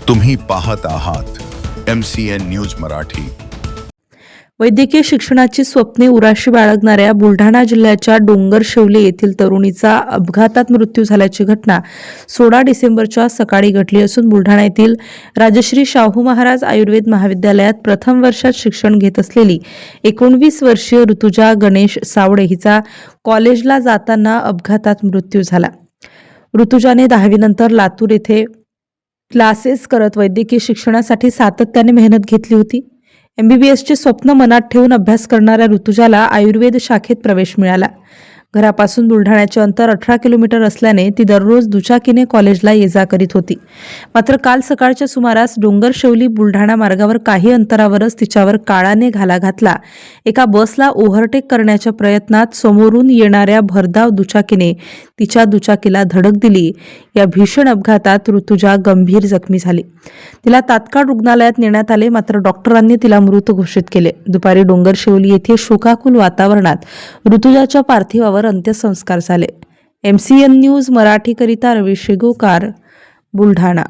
तुम्ही पाहत आहात MCN न्यूज मराठी। वैद्यकीय शिक्षणाची स्वप्ने उराशी बाळगणाऱ्या बुलढाणा जिल्ह्याच्या डोंगरशेवली येथील तरुणीचा अपघातात मृत्यू झाल्याची घटना 16 डिसेंबरच्या सकाळी घडली असून बुलढाणा येथील राजश्री शाहू महाराज आयुर्वेद महाविद्यालयात प्रथम वर्षात शिक्षण घेत असलेली 19 वर्षीय ऋतुजा गणेश सावडे हिचा कॉलेजला जाताना अपघातात मृत्यू झाला। ऋतुजाने 10वी नंतर लातूर येथे क्लासेस करत वैद्यकीय शिक्षणासाठी सातत्याने मेहनत घेतली होती। MBBSचे स्वप्न मनात ठेवून अभ्यास करणाऱ्या ऋतुजाला आयुर्वेद शाखेत प्रवेश मिळाला। घरापासून बुलढाण्याचे अंतर 18 किलोमीटर असल्याने ती दररोज दुचाकीने कॉलेजला ये-जा करीत होती। मात्र काल सकाळच्या सुमारास डोंगरशेवली बुलढाणा मार्गावर काही अंतरावरच तिच्यावर काळाने घाला घातला। एका बसला ओव्हरटेक करण्याच्या प्रयत्नात समोरून येणाऱ्या भरधाव दुचाकीने तिच्या दुचाकीला धडक दिली। या भीषण अपघातात ऋतुजा गंभीर जखमी झाली। तिला तात्काळ रुग्णालयात नेण्यात आले, मात्र डॉक्टरांनी तिला मृत घोषित केले। दुपारी डोंगरशेवली येथे शोकाकुल वातावरणात ऋतुजाच्या पार्थिवावर अंत्यसंस्कार झाले। MCN न्यूज मराठी करिता रवी शेगोकार, बुलढाणा।